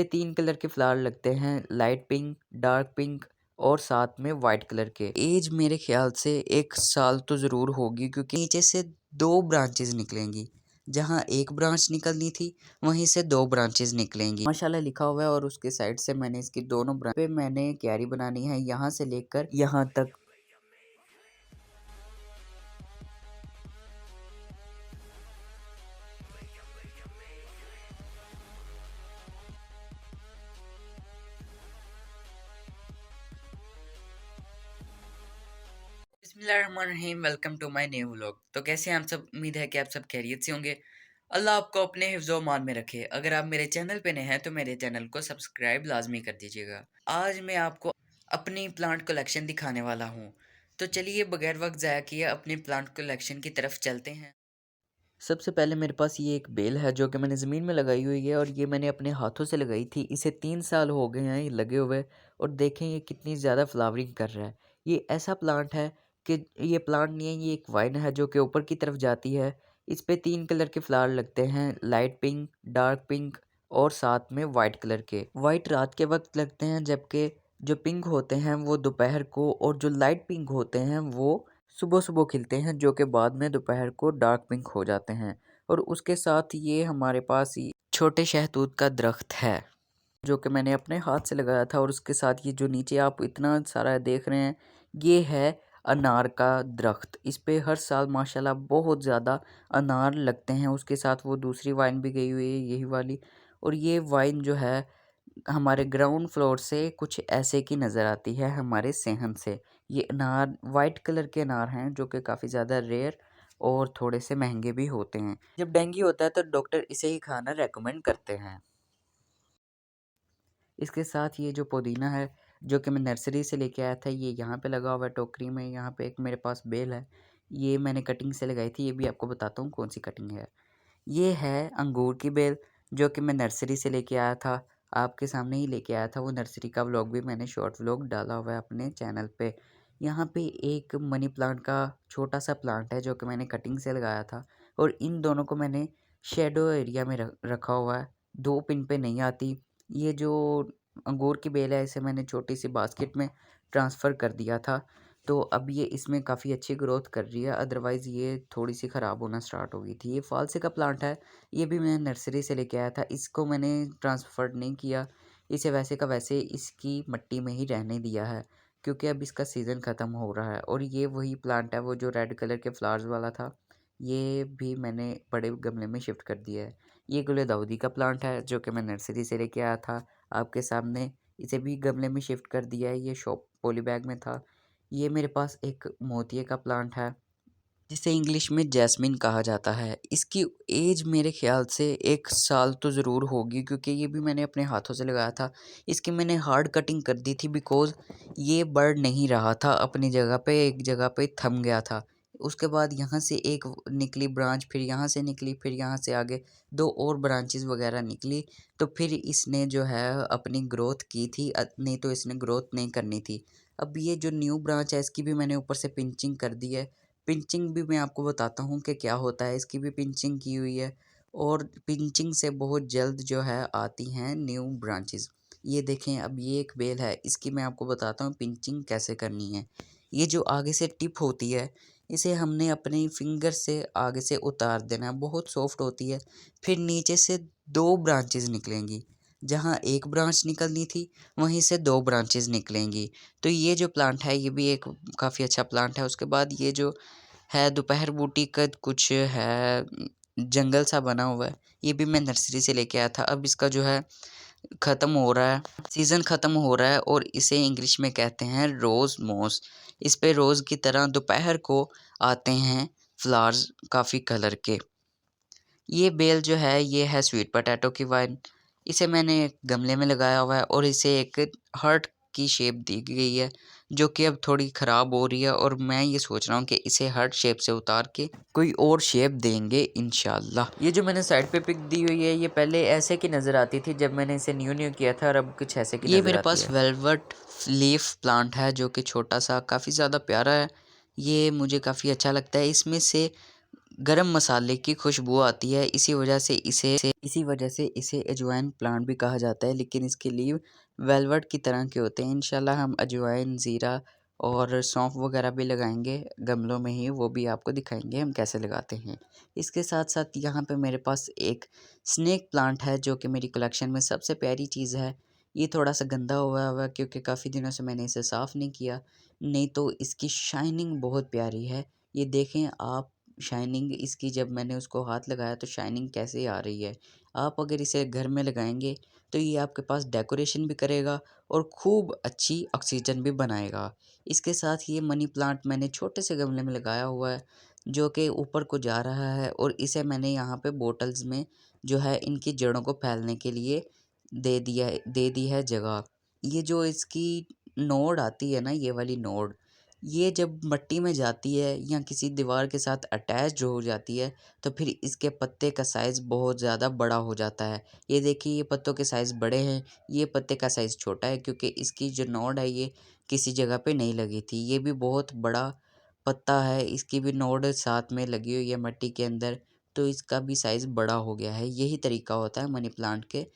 पे 3 कलर के फ्लावर लगते हैं, लाइट पिंक, डार्क पिंक और साथ में वाइट कलर के। एज मेरे ख्याल से 1 साल तो ज़रूर होगी, क्योंकि नीचे से 2 ब्रांचेज़ निकलेंगी। जहाँ एक ब्रांच निकलनी थी, वहीं से 2 ब्रांचेज़ निकलेंगी। माशाल्लाह लिखा हुआ है और उसके साइड से मैंने इसकी दोनों ब्रांच पे मैंने क्यारी बनानी है, यहाँ से लेकर यहाँ तक। बिस्मिल्लाहिर्रहमानिर्रहीम, welcome to my new vlog. तो कैसे हैं आप सब? उम्मीद है कि आप सब खैरियत से होंगे। अल्लाह आपको अपने हिफ्ज़ व मान में रखे। अगर आप मेरे चैनल पे नए हैं तो मेरे चैनल को सब्सक्राइब लाजमी कर दीजिएगा। आज मैं आपको अपनी प्लांट कलेक्शन दिखाने वाला हूँ। तो चलिए बगैर वक्त ज़ाया किए अपनी प्लांट कलेक्शन की तरफ चलते हैं। सबसे पहले मेरे पास ये एक बेल है जो कि मैंने ज़मीन में लगाई हुई है, और ये मैंने अपने हाथों से लगाई थी। इसे 3 साल हो गए हैं ये लगे हुए, और देखें ये कितनी ज़्यादा फ्लावरिंग कर रहा है। ये ऐसा प्लांट है कि ये प्लांट नहीं है, ये एक वाइन है जो कि ऊपर की तरफ जाती है। इस पे 3 कलर के फ्लावर लगते हैं, लाइट पिंक, डार्क पिंक और साथ में वाइट कलर के। वाइट रात के वक्त लगते हैं, जबकि जो पिंक होते हैं वो दोपहर को, और जो लाइट पिंक होते हैं वो सुबह-सुबह खिलते हैं, जो कि बाद में दोपहर को डार्क पिंक हो जाते हैं। और उसके साथ ये हमारे पास ये छोटे शहतूत का दरख्त है, जो कि मैंने अपने हाथ से लगाया था। और उसके साथ ये जो नीचे आप इतना सारा देख रहे हैं, ये है अनार का दरख्त। इस पे हर साल माशाल्लाह बहुत ज़्यादा अनार लगते हैं। उसके साथ वो दूसरी वाइन भी गई हुई है, यही वाली। और ये वाइन जो है हमारे ग्राउंड फ्लोर से कुछ ऐसे की नज़र आती है हमारे सेहन से। ये अनार वाइट कलर के अनार हैं, जो कि काफ़ी ज़्यादा रेयर और थोड़े से महंगे भी होते हैं। जब डेंगू होता है तो डॉक्टर इसे ही खाना रेकमेंड करते हैं। इसके साथ ये जो पुदीना है, जो कि मैं नर्सरी से लेके आया था, ये यहाँ पे लगा हुआ है टोकरी में। यहाँ पे एक मेरे पास बेल है, ये मैंने कटिंग से लगाई थी। ये भी आपको बताता हूँ कौन सी कटिंग है। ये है अंगूर की बेल, जो कि मैं नर्सरी से लेके आया था। आपके सामने ही लेके आया था। वो नर्सरी का व्लॉग भी मैंने शॉर्ट व्लॉग डाला हुआ है अपने चैनल पे। यहाँ पे एक मनी प्लांट का छोटा सा प्लांट है, जो कि मैंने कटिंग से लगाया था। और इन दोनों को मैंने शेडो एरिया में रखा हुआ है, 2 पिन पे नहीं आती। ये जो अंगूर की बेल है, इसे मैंने छोटी सी बास्केट में ट्रांसफ़र कर दिया था। तो अब ये इसमें काफ़ी अच्छी ग्रोथ कर रही है, अदरवाइज़ ये थोड़ी-सी ख़राब होना स्टार्ट हो गई थी। ये फ़ालसे का प्लांट है, ये भी मैं नर्सरी से लेके आया था। इसको मैंने ट्रांसफ़र नहीं किया, इसे वैसे का वैसे इसकी मिट्टी में ही रहने दिया है, क्योंकि अब इसका सीज़न ख़त्म हो रहा है। और ये वही प्लांट है, वो जो रेड कलर के फ्लावर्स वाला था, ये भी मैंने बड़े गमले में शिफ्ट कर दिया है। ये गुलदाउदी का प्लांट है, जो कि मैं नर्सरी से लेके आया था आपके सामने। इसे भी गमले में शिफ्ट कर दिया है, ये शॉप पॉली बैग में था। ये मेरे पास एक मोतिये का प्लांट है, जिसे इंग्लिश में जैस्मिन कहा जाता है। इसकी एज मेरे ख़्याल से 1 साल तो ज़रूर होगी, क्योंकि ये भी मैंने अपने हाथों से लगाया था। इसकी मैंने हार्ड कटिंग कर दी थी, बिकॉज़ ये बढ़ नहीं रहा था अपनी जगह पे, एक जगह पे थम गया था। उसके बाद यहाँ से एक निकली ब्रांच, फिर यहाँ से निकली, फिर यहाँ से आगे 2 और ब्रांचेज़ वग़ैरह निकली। तो फिर इसने जो है अपनी ग्रोथ की थी, नहीं तो इसने ग्रोथ नहीं करनी थी। अब ये जो न्यू ब्रांच है, इसकी भी मैंने ऊपर से पिंचिंग कर दी है। पिंचिंग भी मैं आपको बताता हूँ कि क्या होता है। इसकी भी पिंचिंग की हुई है, और पिंचिंग से बहुत जल्द जो है आती हैं न्यू ब्रांचेस। ये देखें, अब ये एक बेल है, इसकी मैं आपको बताता हूँ पिंचिंग कैसे करनी है। ये जो आगे से टिप होती है, इसे हमने अपने फिंगर से आगे से उतार देना है, बहुत सॉफ्ट होती है। फिर नीचे से 2 ब्रांचेस निकलेंगी। जहाँ एक ब्रांच निकलनी थी, वहीं से 2 ब्रांचेस निकलेंगी। तो ये जो प्लांट है, ये भी एक काफ़ी अच्छा प्लांट है। उसके बाद ये जो है दोपहर बूटी का कुछ है, जंगल सा बना हुआ है, ये भी मैं नर्सरी से लेके आया था। अब इसका जो है ख़त्म हो रहा है, सीज़न ख़त्म हो रहा है, और इसे इंग्लिश में कहते हैं रोज़ मॉस। इस पे रोज़ की तरह दोपहर को आते हैं फ्लावर्स काफ़ी कलर के। ये बेल जो है, ये है स्वीट पोटैटो की वाइन। इसे मैंने एक गमले में लगाया हुआ है, और इसे एक हार्ट की शेप दी गई है, जो कि अब थोड़ी ख़राब हो रही है। और मैं ये सोच रहा हूँ कि इसे हार्ट शेप से उतार के कोई और शेप देंगे इंशाल्लाह। ये जो मैंने साइड पे पिक दी हुई है, ये पहले ऐसे की नज़र आती थी जब मैंने इसे न्यू किया था, और अब कुछ ऐसे की नज़र आती है। ये मेरे पास वेलवेट लीफ प्लांट है, जो कि छोटा सा काफ़ी ज़्यादा प्यारा है। ये मुझे काफ़ी अच्छा लगता है। इसमें से गरम मसाले की खुशबू आती है। इसी वजह से इसे अजवाइन प्लांट भी कहा जाता है, लेकिन इसके लीव वेलवेट की तरह के होते हैं। इंशाल्लाह हम अजवाइन, ज़ीरा और सौंफ वगैरह भी लगाएंगे गमलों में ही, वो भी आपको दिखाएंगे हम कैसे लगाते हैं। इसके साथ साथ यहाँ पे मेरे पास एक स्नेक प्लांट है जो कि मेरी कलेक्शन में सबसे प्यारी चीज़ है। ये थोड़ा सा गंदा हुआ है क्योंकि काफ़ी दिनों से मैंने इसे साफ़ नहीं किया, नहीं तो इसकी शाइनिंग बहुत प्यारी है। ये देखें आप, शाइनिंग इसकी, जब मैंने उसको हाथ लगाया तो शाइनिंग कैसे आ रही है। आप अगर इसे घर में लगाएंगे तो ये आपके पास डेकोरेशन भी करेगा और खूब अच्छी ऑक्सीजन भी बनाएगा। इसके साथ ये मनी प्लांट मैंने छोटे से गमले में लगाया हुआ है जो कि ऊपर को जा रहा है, और इसे मैंने यहाँ पे बोतल्स में जो है इनकी जड़ों को फैलने के लिए दे दी है जगह। ये जो इसकी नोड आती है ना, ये वाली नोड, ये जब मिट्टी में जाती है या किसी दीवार के साथ अटैच हो जाती है तो फिर इसके पत्ते का साइज़ बहुत ज़्यादा बड़ा हो जाता है। ये देखिए, ये पत्तों के साइज़ बड़े हैं, ये पत्ते का साइज़ छोटा है क्योंकि इसकी जो नोड है ये किसी जगह पे नहीं लगी थी। ये भी बहुत बड़ा पत्ता है, इसकी भी नोड साथ में लगी हुई है मिट्टी के अंदर, तो इसका भी साइज़ बड़ा हो गया है। यही तरीका होता है मनी प्लांट के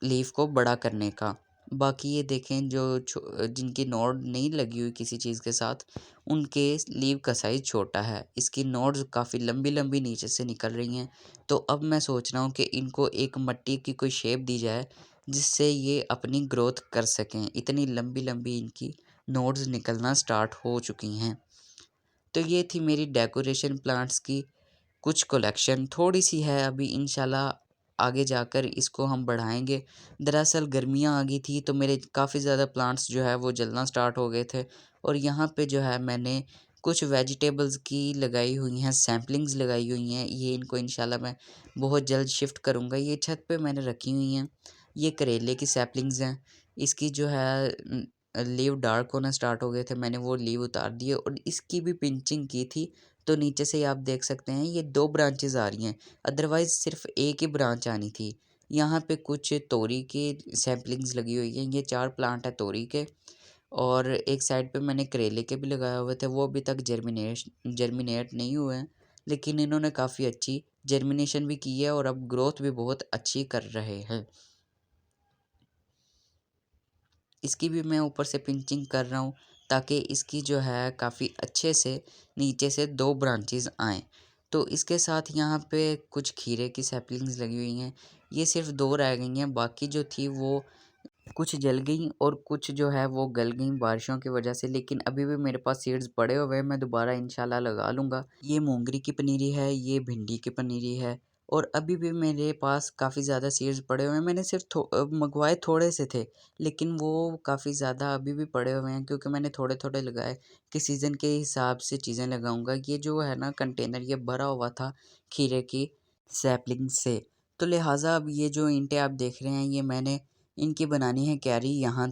लीफ को बड़ा करने का। बाकी ये देखें, जिनकी नोड नहीं लगी हुई किसी चीज़ के साथ, उनके लीव का साइज़ छोटा है। इसकी नोड्स काफ़ी लंबी-लंबी नीचे से निकल रही हैं, तो अब मैं सोच रहा हूँ कि इनको एक मिट्टी की कोई शेप दी जाए जिससे ये अपनी ग्रोथ कर सकें। इतनी लंबी-लंबी इनकी नोड्स निकलना स्टार्ट हो चुकी हैं। तो ये थी मेरी डेकोरेशन प्लांट्स की कुछ कलेक्शन, थोड़ी सी है अभी, इंशाल्लाह आगे जाकर इसको हम बढ़ाएंगे। दरअसल गर्मियाँ आ गई थी तो मेरे काफ़ी ज़्यादा प्लांट्स जो है वो जलना स्टार्ट हो गए थे, और यहाँ पे जो है मैंने कुछ वेजिटेबल्स की लगाई हुई हैं, सैम्पलिंग्स लगाई हुई हैं। ये इनको इंशाल्लाह मैं बहुत जल्द शिफ्ट करूँगा। ये छत पे मैंने रखी हुई हैं। ये करेले की सैपलिंग्स हैं। इसकी जो है लीव डार्क होना स्टार्ट हो गए थे, मैंने वो लीव उतार दिए और इसकी भी पिंचिंग की थी। तो नीचे से आप देख सकते हैं ये 2 ब्रांचेज़ आ रही हैं, अदरवाइज़ सिर्फ़ एक ही ब्रांच आनी थी। यहाँ पे कुछ तोरी की सैपलिंग्स लगी हुई हैं, ये 4 प्लांट हैं तोरी के, और एक साइड पे मैंने करेले के भी लगाए हुए थे, वो अभी तक जर्मिनेट नहीं हुए हैं, लेकिन इन्होंने काफ़ी अच्छी जर्मिनेशन भी की है और अब ग्रोथ भी बहुत अच्छी कर रहे हैं। इसकी भी मैं ऊपर से पिंचिंग कर रहा हूँ ताकि इसकी जो है काफ़ी अच्छे से नीचे से 2 ब्रांचेज़ आएँ। तो इसके साथ यहाँ पे कुछ खीरे की सैपलिंग्स लगी हुई हैं। ये सिर्फ़ 2 रह गई हैं, बाकी जो थी वो कुछ जल गईं और कुछ जो है वो गल गईं बारिशों की वजह से, लेकिन अभी भी मेरे पास सीड्स पड़े हुए हैं, मैं दोबारा इंशाल्लाह लगा लूँगा। ये मोंगरी की पनीरी है, ये भिंडी की पनीरी है, और अभी भी मेरे पास काफ़ी ज़्यादा सीड्स पड़े हुए हैं। मैंने सिर्फ मंगवाए थोड़े से थे, लेकिन वो काफ़ी ज़्यादा अभी भी पड़े हुए हैं क्योंकि मैंने थोड़े-थोड़े लगाए कि सीज़न के हिसाब से चीज़ें लगाऊँगा। ये जो है ना कंटेनर, ये भरा हुआ था खीरे की सैपलिंग से, तो लिहाज़ा अब ये जो ईंटें आप देख रहे हैं ये मैंने इनकी बनानी है क्यारी यहाँ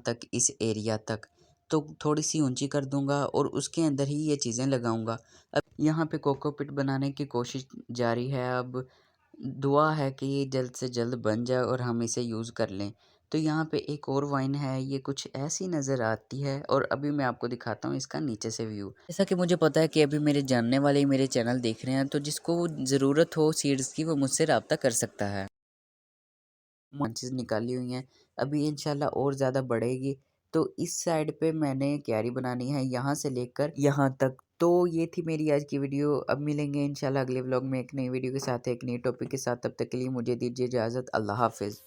तक इस एरिया तक। तो थोड़ी-सी ऊँची कर दूँगा और उसके अंदर ही ये चीज़ें लगाऊँगा। अब यहाँ पे कोकोपीट बनाने की कोशिश जारी है, अब दुआ है कि ये जल्द से जल्द बन जाए और हम इसे यूज़ कर लें। तो यहाँ पे एक और वाइन है, ये कुछ ऐसी नज़र आती है, और अभी मैं आपको दिखाता हूँ इसका नीचे से व्यू। जैसा कि मुझे पता है कि अभी मेरे जानने वाले ही मेरे चैनल देख रहे हैं, तो जिसको ज़रूरत हो सीड्स की वो मुझसे राब्ता कर सकता है। मंचेस निकाली हुई हैं, अभी इंशाल्लाह और ज़्यादा बढ़ेगी। तो इस साइड पे मैंने क्यारी बनानी है यहाँ से लेकर यहाँ तक। तो ये थी मेरी आज की वीडियो। अब मिलेंगे इंशाल्लाह अगले व्लॉग में एक नई वीडियो के साथ, एक नई टॉपिक के साथ। तब तक के लिए मुझे दीजिए इजाज़त। अल्लाह हाफ़िज़।